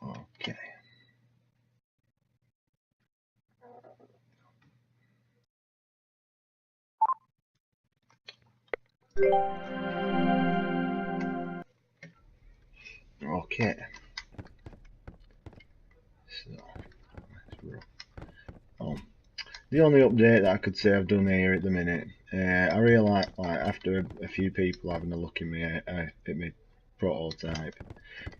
Okay. Okay. So, the only update that I could say I've done here at the minute, I really like after a few people having a look at my prototype,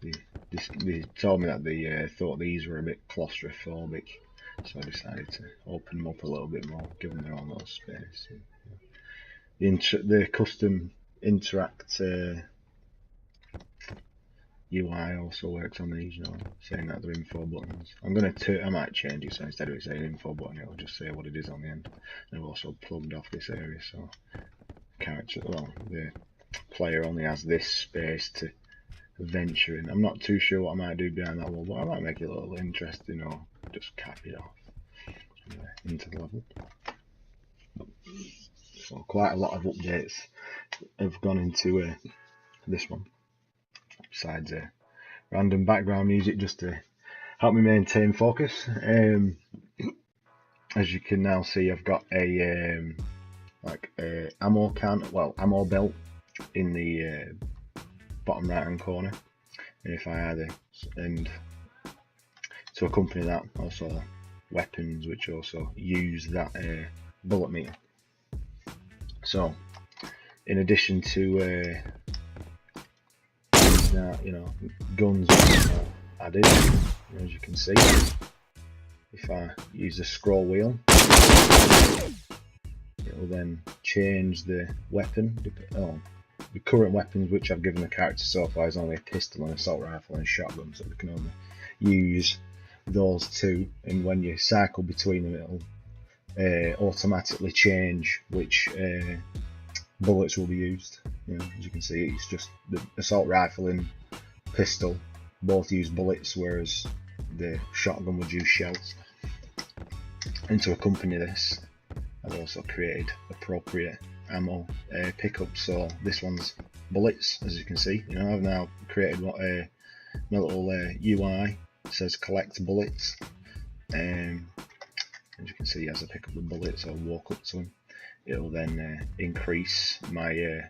they told me that they thought these were a bit claustrophobic, so I decided to open them up a little bit more, give them their own little space. The custom interact UI also works on these, saying that they're info buttons. I might change it, so instead of it saying info button, it'll just say what it is on the end. And I've also plugged off this area, so the player only has this space to venture in. I'm not too sure what I might do behind that wall, but I might make it a little interesting or just cap it off. Anyway, into the level. So quite a lot of updates have gone into this one, besides random background music just to help me maintain focus. As you can now see, I've got a ammo ammo belt in the bottom right hand corner, and if I add it, and to accompany that, also weapons which also use that bullet meter. So in addition to that, guns are added, as you can see. If I use the scroll wheel, it will then change the weapon. The current weapons which I've given the character so far is only a pistol, an assault rifle and a shotgun, so we can only use those two, and when you cycle between them, it'll automatically change which bullets will be used. As you can see, it's just the assault rifle and pistol both use bullets, whereas the shotgun would use shells. And to accompany this, I've also created appropriate ammo pickups. So this one's bullets, as you can see. I've now created what my little UI says collect bullets. As you can see, as I pick up the bullets, I'll walk up to them. It'll then increase my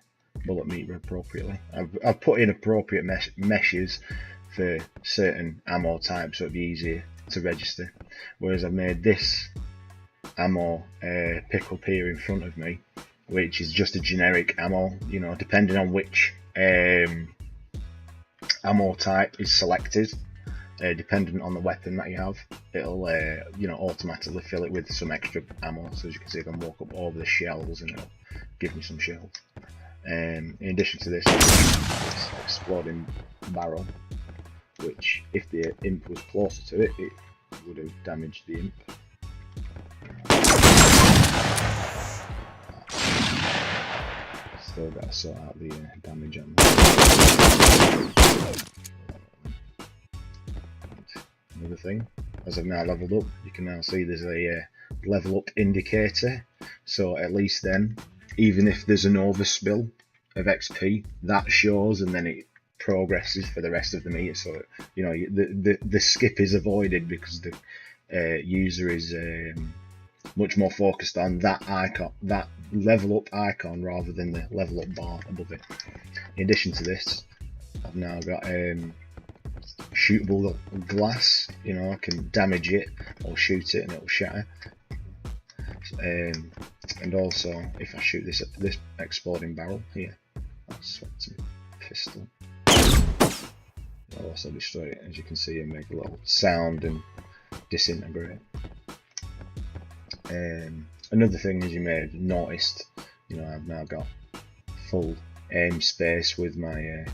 bullet meter appropriately. I've put in appropriate meshes for certain ammo types, so it'd be easier to register. Whereas I've made this ammo pickup here in front of me, which is just a generic ammo. Depending on which ammo type is selected, dependent on the weapon that you have, it'll automatically fill it with some extra ammo. So as you can see, I can walk up over the shells and it'll give me some shells. In addition to this exploding barrel, which if the imp was closer to it, it would have damaged the imp. Still got to sort out the damage on that. Another thing, as I've now leveled up, you can now see there's a level up indicator, so at least then, even if there's an overspill of XP, that shows, and then it progresses for the rest of the meter. So the skip is avoided because the user is much more focused on that icon, that level up icon, rather than the level up bar above it. In addition to this, I've now got shootable glass. I can damage it or shoot it and it'll shatter. And also, if I shoot this exploding barrel here, I'll swap to pistol. I'll also destroy it, as you can see, and make a little sound and disintegrate. Another thing, as you may have noticed, I've now got full aim space with my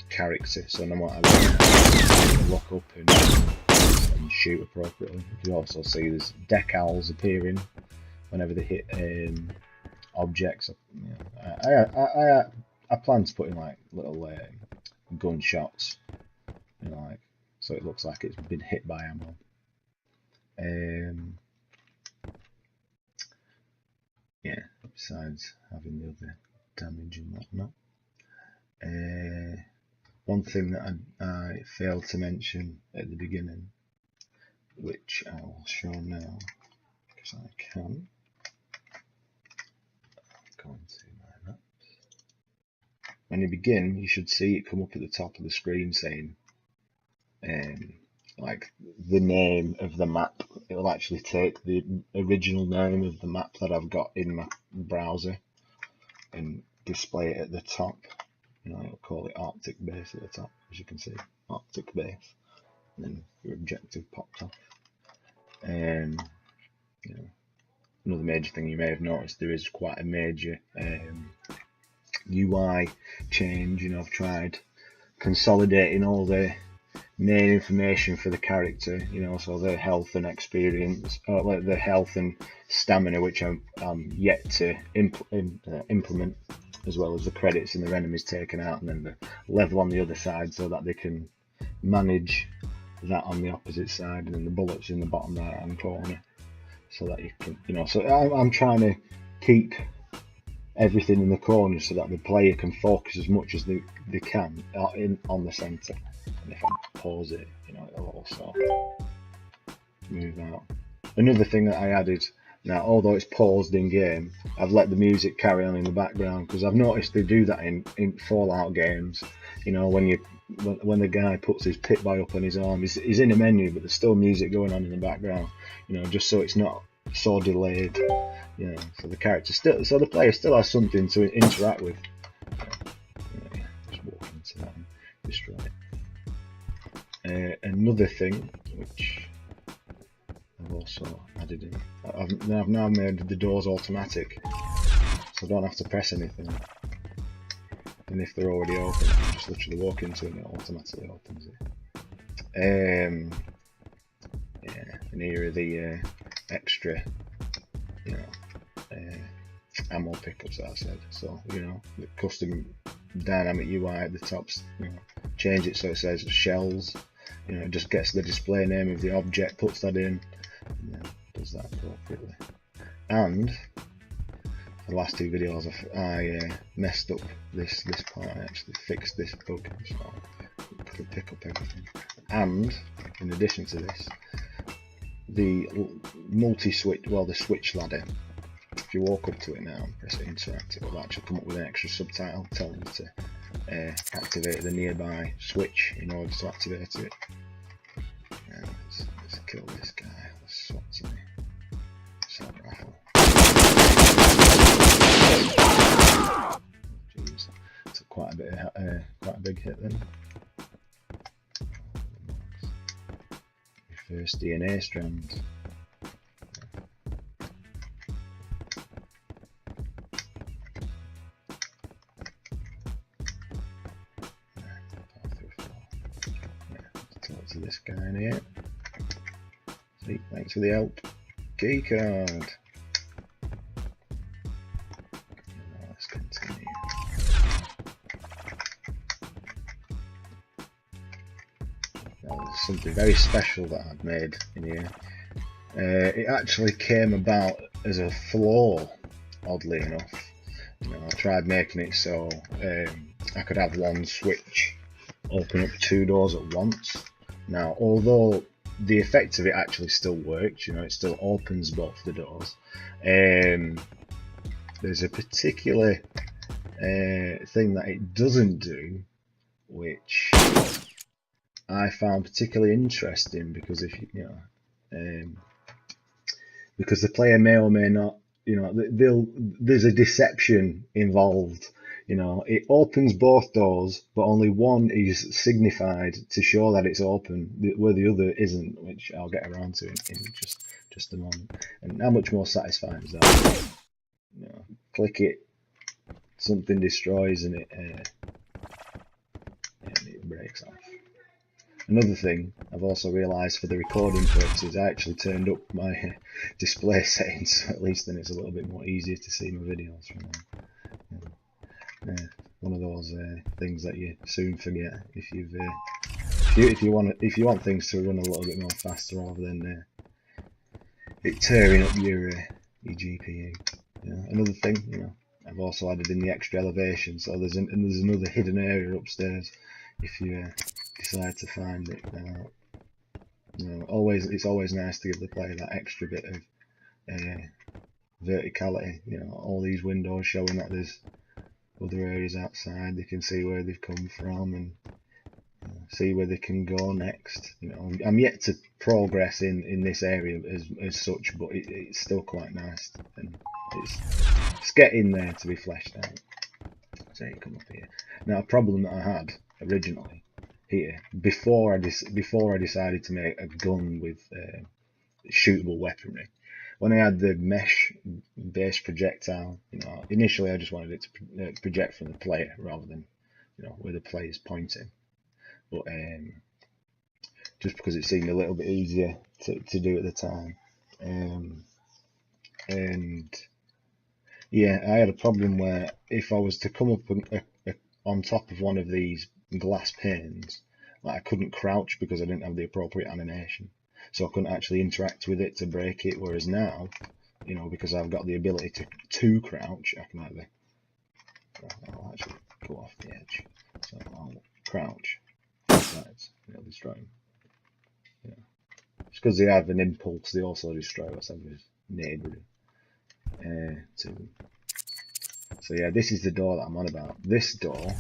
character, so no matter what, I lock up and shoot appropriately. You also see there's decals appearing whenever they hit objects. I plan to put in like little gunshots, so it looks like it's been hit by ammo. Besides having the other damage and whatnot. one thing that I failed to mention at the beginning, which I'll show now because I can. Go into my maps. When you begin, you should see it come up at the top of the screen saying like the name of the map. It'll actually take the original name of the map that I've got in my browser and display it at the top. You know, it'll call it Arctic Base at the top, as you can see, Arctic Base, and then your objective pops off. You know, another major thing you may have noticed, there is quite a major UI change. You know, I've tried consolidating all the main information for the character, you know, so their health and experience, like the health and stamina, which I'm yet to implement, as well as the credits and their enemies taken out, and then the level on the other side, so that they can manage that on the opposite side, and then the bullets in the bottom right hand corner, so that you can, you know, so I'm trying to keep everything in the corner so that the player can focus as much as they can on the centre. And if I pause it, you know, it'll also move out. Another thing that I added, now although it's paused in game, I've let the music carry on in the background, because I've noticed they do that in Fallout games. You know, when the guy puts his Pip-Boy up on his arm, he's in a menu, but there's still music going on in the background. You know, just so it's not so delayed. You know, so the character still, so the player still has something to interact with. Yeah, just walk into that and destroy it. Another thing which I've also added in, I've now made the doors automatic, so I don't have to press anything, and if they're already open, I can just literally walk into it and it automatically opens it. Yeah, and here are the extra, you know, ammo pickups that I said. So, you know, the custom dynamic UI at the top, you know, change it so it says shells. You know, it just gets the display name of the object, puts that in, and then does that appropriately. And the last two videos I messed up this part. I actually fixed this bug, so I could pick up everything. And in addition to this, the multi-switch, well, the switch ladder, if you walk up to it now and press interact, it will actually come up with an extra subtitle telling you to activate the nearby switch in order to activate it. Now let's kill this guy. Let's swap to the assault rifle. Jeez, took quite a big hit then. Your first DNA strand. To this guy in here. See, thanks for the help. Key card. Let's continue. Now there's something very special that I've made in here. It actually came about as a flaw, oddly enough. You know, I tried making it so I could have one switch open up two doors at once. Now, although the effect of it actually still works, you know, it still opens both the doors, there's a particular thing that it doesn't do, which I found particularly interesting, because if you know, because the player may or may not, you know, there's a deception involved. You know, it opens both doors, but only one is signified to show that it's open, where the other isn't, which I'll get around to in just a moment. And how much more satisfying is that? You know, click it, something destroys, and it breaks off. Another thing I've also realised for the recording purposes, I actually turned up my display settings, so at least then it's a little bit more easier to see my videos from now. One of those things that you soon forget if you want things to run a little bit more faster, rather than it tearing up your GPU. You know, another thing, you know, I've also added in the extra elevation, so there's another hidden area upstairs. if you decide to find it. You know, it's always nice to give the player that extra bit of verticality. You know, all these windows showing that there's other areas outside. They can see where they've come from and see where they can go next. You know, I'm yet to progress in this area as such, but it's still quite nice, and it's getting there to be fleshed out. So you come up here. Now, a problem that I had originally here before I decided to make a gun with shootable weaponry. When I had the mesh based projectile, you know, initially I just wanted it to project from the player rather than, you know, where the player's pointing. But just because it seemed a little bit easier to do at the time. And yeah, I had a problem where if I was to come up on top of one of these glass panes, like I couldn't crouch because I didn't have the appropriate animation. So I couldn't actually interact with it to break it. Whereas now, you know, because I've got the ability to crouch, I can either, I'll actually go off the edge. So I'll crouch. Right, it'll destroy him. Yeah. Just because they have an impulse, they also destroy whatever's neighbouring to them. So yeah, this is the door that I'm on about. This door,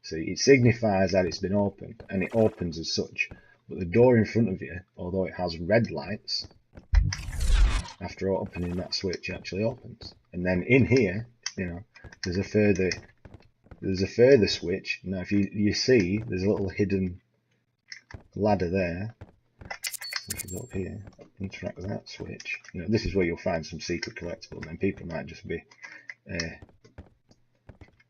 see, it signifies that it's been opened, and it opens as such. But the door in front of you, although it has red lights, after opening that switch, it actually opens. And then in here, you know, there's a further switch. Now, if you see, there's a little hidden ladder there. If you go up here, interact with that switch. You know, this is where you'll find some secret collectible, and then people might just be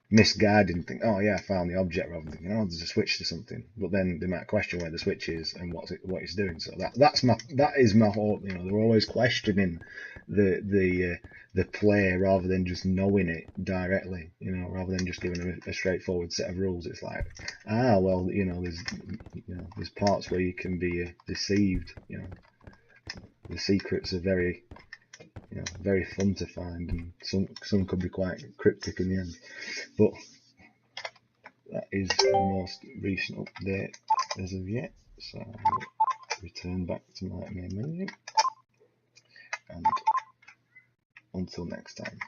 misguided and think, oh yeah, I found the object, rather than thinking, oh, there's a switch to something. But then they might question where the switch is and what it's doing. So that is my whole. You know, they're always questioning the player rather than just knowing it directly. You know, rather than just giving them a straightforward set of rules. It's like, well, you know, there's parts where you can be deceived. You know, the secrets are very, you know, very fun to find, and some could be quite cryptic in the end. But that is the most recent update as of yet. So I'll return back to my main menu, and until next time.